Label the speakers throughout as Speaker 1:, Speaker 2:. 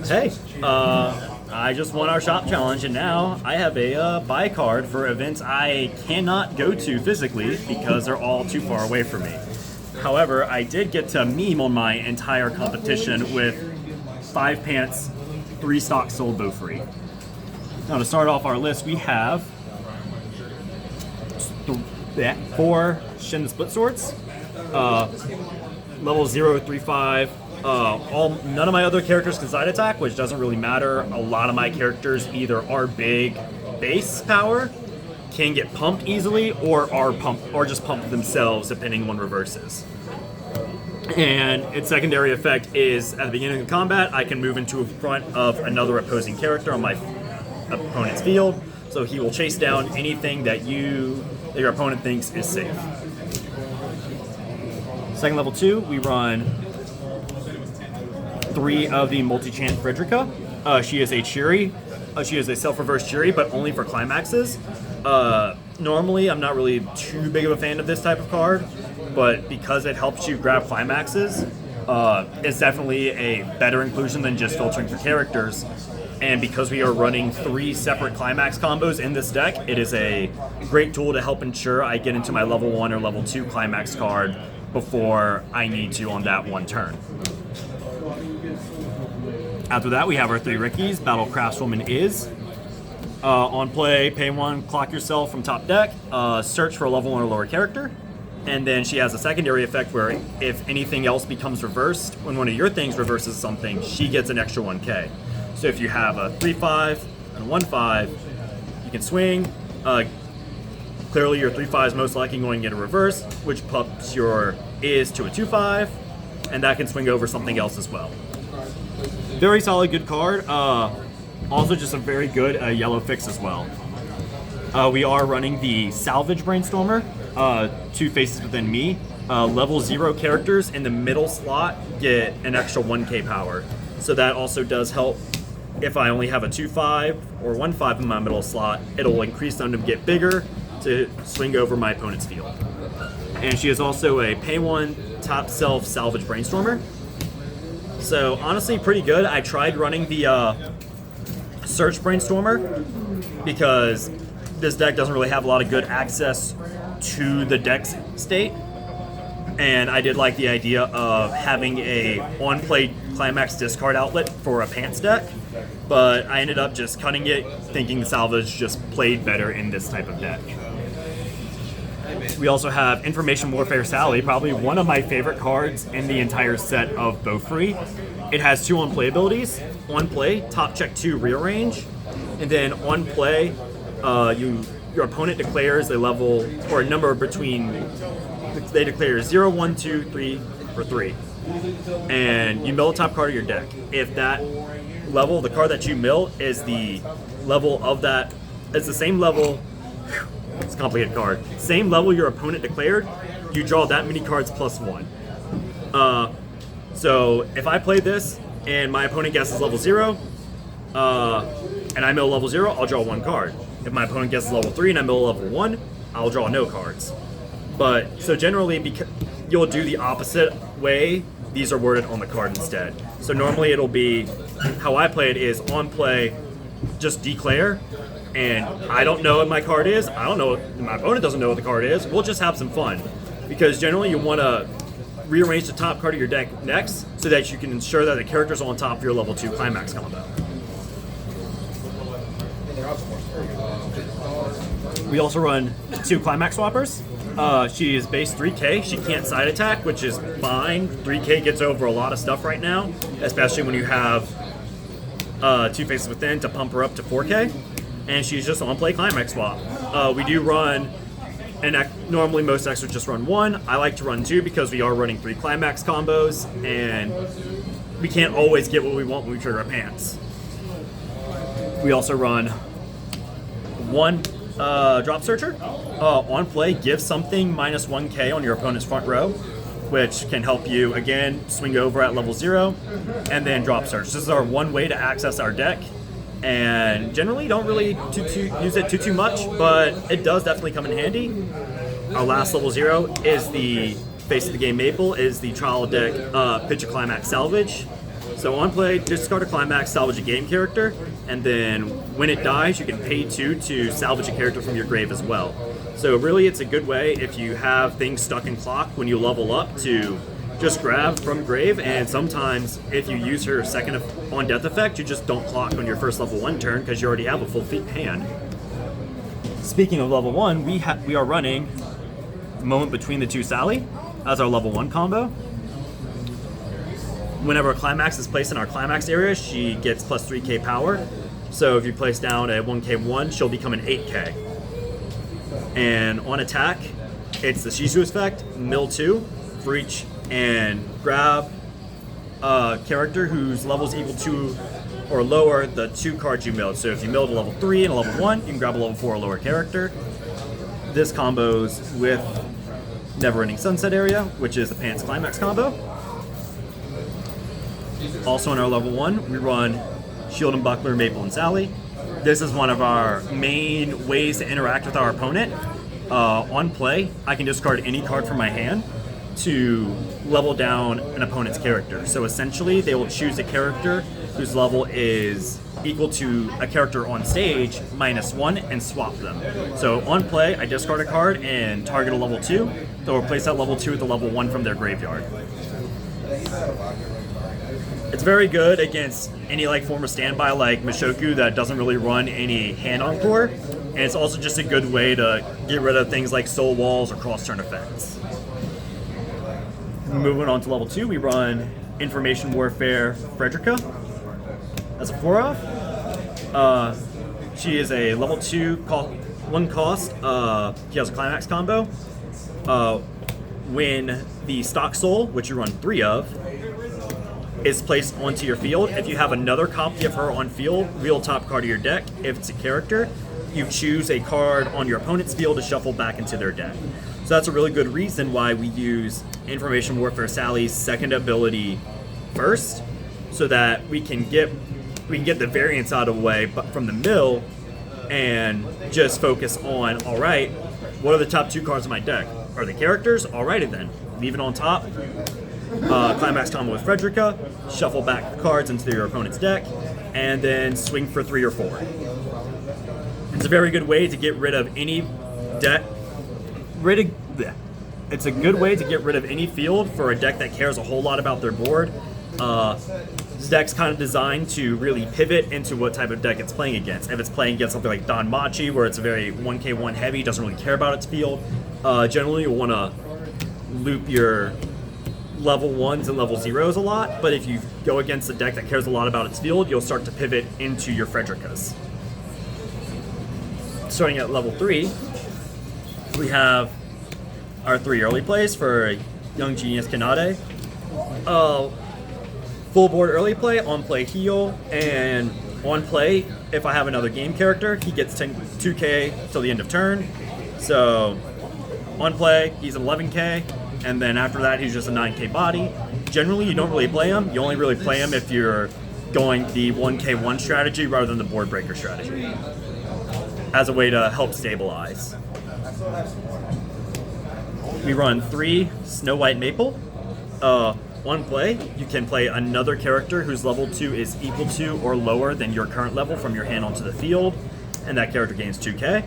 Speaker 1: Hey, I just won our shop challenge, and now I have a buy card for events I cannot go to physically because they're all too far away from me. However, I did get to meme on my entire competition with 5 pants, 3 stocks sold Bofuri. Now to start off our list, we have 4 Shin the Split Swords, level 0, 3, 5. None of my other characters can side attack, which doesn't really matter. A lot of my characters either are big base power, can get pumped easily, or are pumped, or just pump themselves depending on reverses. And its secondary effect is at the beginning of combat, I can move into front of another opposing character on my opponent's field, so he will chase down anything that your opponent thinks is safe. Second level 2, we run 3 of the multi-chant Frederica. She is a Chiri. She is a self-reverse Chiri, but only for climaxes. Normally, I'm not really too big of a fan of this type of card, but because it helps you grab climaxes, it's definitely a better inclusion than just filtering for characters. And because we are running 3 separate climax combos in this deck, it is a great tool to help ensure I get into my level 1 or level 2 climax card before I need to on that one turn. After that, we have our 3 Rickies. Battle Craftswoman is. On play, pay 1, clock yourself from top deck, search for a level 1 or lower character, and then she has a secondary effect where if anything else becomes reversed, when one of your things reverses something, she gets an extra 1k. So if you have a 3-5 and a 1-5, you can swing. Clearly your 3-5 is most likely going to get a reverse, which pups your is to a 2-5, and that can swing over something else as well. Very solid, good card. Also just a very good yellow fix as well. We are running the Salvage Brainstormer, 2 faces within me. Level 0 characters in the middle slot get an extra 1k power. So that also does help. If I only have a 2-5 or 1-5 in my middle slot, it'll increase them to get bigger to swing over my opponent's field. And she is also a pay 1 top self Salvage Brainstormer. So honestly, pretty good. I tried running the Search Brainstormer because this deck doesn't really have a lot of good access to the deck's state. And I did like the idea of having a on-play climax discard outlet for a pants deck, but I ended up just cutting it, thinking the Salvage just played better in this type of deck. We also have Information Warfare Sally, probably one of my favorite cards in the entire set of Bofuri. It has 2 on-play abilities. On play, top check 2 rearrange, and then on play, your opponent declares a level or a number between. They declare 0, 1, 2, 3, or 3, and you mill the top card of your deck. If that level, the card that you mill, is the level of that, it's the same level. It's a complicated card. Same level your opponent declared, you draw that many cards plus 1. So if I play this and my opponent guesses level 0, and I mill level 0, I'll draw 1 card. If my opponent guesses level 3 and I mill level 1, I'll draw no cards. But so generally, because you'll do the opposite way, these are worded on the card instead. So normally it'll be, how I play it is on play, just declare, and I don't know what my card is, I don't know, my opponent doesn't know what the card is, we'll just have some fun. Because generally you want to rearrange the top card of your deck next, so that you can ensure that the character's on top of your level 2 climax combo. We also run 2 climax swappers. She is base 3k, she can't side attack, which is fine. 3k gets over a lot of stuff right now, especially when you have 2 faces within to pump her up to 4k. And she's just on play climax swap. We do run, and normally most decks would just run 1. I like to run 2 because we are running 3 climax combos, and we can't always get what we want when we trigger our pants. We also run 1 Drop Searcher. On play, give something minus 1k on your opponent's front row, which can help you, again, swing over at level 0, and then Drop Search. This is our one way to access our deck, and generally don't really use it too much, but it does definitely come in handy. Our last level 0 is the face of the game Maple, is the trial deck Pitch a Climax Salvage. So on play, discard a climax, salvage a game character, and then when it dies, you can pay 2 to salvage a character from your grave as well. So really, it's a good way if you have things stuck in clock when you level up to just grab from grave, and sometimes if you use her second on death effect, you just don't clock on your first level 1 turn because you already have a full hand. Speaking of level 1, we are running Moment Between the Two Sally as our level 1 combo. Whenever a climax is placed in our climax area, she gets plus 3k power. So if you place down a 1k1, she'll become an 8k. And on attack, it's the Shizu effect, mill 2 for each, and grab a character whose level is equal to or lower the 2 cards you milled. So if you milled a level 3 and a level 1, you can grab a level 4 or lower character. This combos with Never Ending Sunset area, which is the Pants Climax combo. Also in our level 1, we run Shield and Buckler, Maple and Sally. This is one of our main ways to interact with our opponent. On play, I can discard any card from my hand to level down an opponent's character. So essentially, they will choose a character whose level is equal to a character on stage -1 and swap them. So on play, I discard a card and target a level 2. They'll replace that level 2 with a level 1 from their graveyard. It's very good against any form of standby like Mishoku that doesn't really run any hand encore, and it's also just a good way to get rid of things like soul walls or cross turn effects. Moving on to level 2, we run Information Warfare Frederica as a 4-off. She is a level 2 1 cost. She has a climax combo. When the stock soul, which you run 3 of, is placed onto your field, if you have another copy of her on field, reveal top card of your deck. If it's a character, you choose a card on your opponent's field to shuffle back into their deck. So that's a really good reason why we use Information Warfare Sally's second ability first, so that we can get the variance out of the way from the mill and just focus on, all right, what are the top 2 cards in my deck? Are they characters? Alrighty then, leave it on top. Climax combo with Frederica, shuffle back the cards into your opponent's deck, and then swing for 3 or 4. It's a very good way to get rid of any deck. It's a good way to get rid of any field for a deck that cares a whole lot about their board. This deck's kind of designed to really pivot into what type of deck it's playing against. If it's playing against something like Don Machi, where it's a very 1k1 heavy, doesn't really care about its field, generally you'll want to loop your level 1s and level 0s a lot, but if you go against a deck that cares a lot about its field, you'll start to pivot into your Fredericas. Starting at level 3, we have our 3 early plays for Young Genius Kanade. Full board early play, on play heal, and on play, if I have another game character, he gets 2k till the end of turn. So on play, he's 11k, and then after that, he's just a 9k body. Generally, you don't really play him. You only really play him if you're going the 1k1 strategy rather than the board breaker strategy, as a way to help stabilize. We run 3 Snow White Maple. On play, you can play another character whose level 2 is equal to or lower than your current level from your hand onto the field, and that character gains 2k.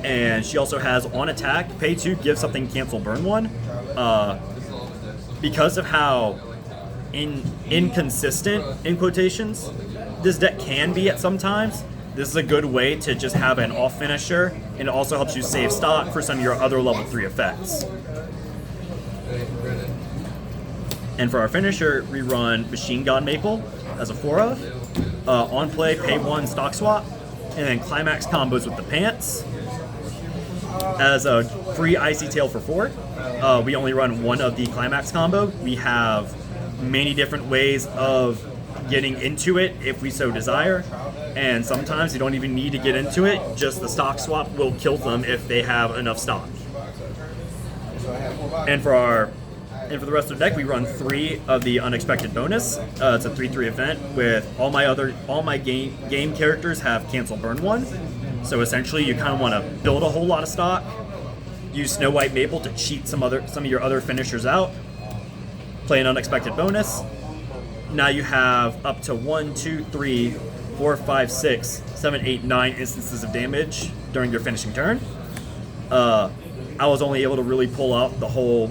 Speaker 1: And she also has on attack, pay 2, give something, cancel, burn 1. Because of how inconsistent, in quotations, this deck can be at some times, this is a good way to just have an off finisher, and it also helps you save stock for some of your other level 3 effects. And for our finisher, we run Machine Gun Maple as a 4-of. On play, pay 1, stock swap, and then climax combos with the Pants as a free Icy Tail for 4. We only run 1 of the climax combo. We have many different ways of getting into it if we so desire, and sometimes you don't even need to get into it, just the stock swap will kill them if they have enough stock. And for the rest of the deck, we run 3 of the Unexpected Bonus. It's a 3/3 event with all my game characters have cancel burn 1. So essentially, you kind of want to build a whole lot of stock, use Snow White Maple to cheat some of your other finishers out, play an Unexpected Bonus, now you have up to 1, 2, 3, 4, 5, 6, 7, 8, 9 instances of damage during your finishing turn. I was only able to really pull out the whole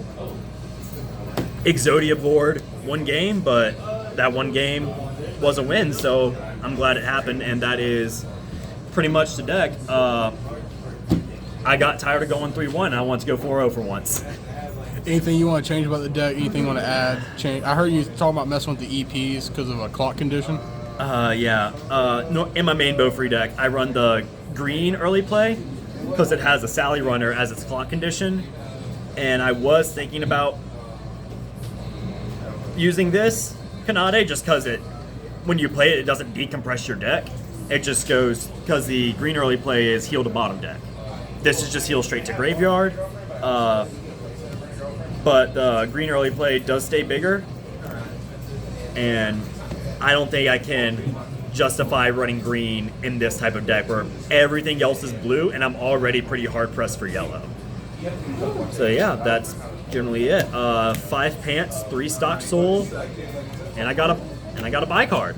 Speaker 1: Exodia board one game, but that one game was a win, so I'm glad it happened, and that is pretty much the deck. I got tired of going 3-1. I want to go 4-0 for once.
Speaker 2: Anything you want to change about the deck? Anything you want to add? Change? I heard you talking about messing with the EPs because of a clock condition.
Speaker 1: Yeah. No, in my main Bofuri deck, I run the green early play because it has a Sally Runner as its clock condition, and I was thinking about using this Kanade just because when you play it, it doesn't decompress your deck. It just goes, because the green early play is heal to bottom deck. This is just heal straight to graveyard. But the green early play does stay bigger, and I don't think I can justify running green in this type of deck where everything else is blue and I'm already pretty hard pressed for yellow. So yeah, that's generally it. 5 pants, 3 stock soul, and I got a buy card.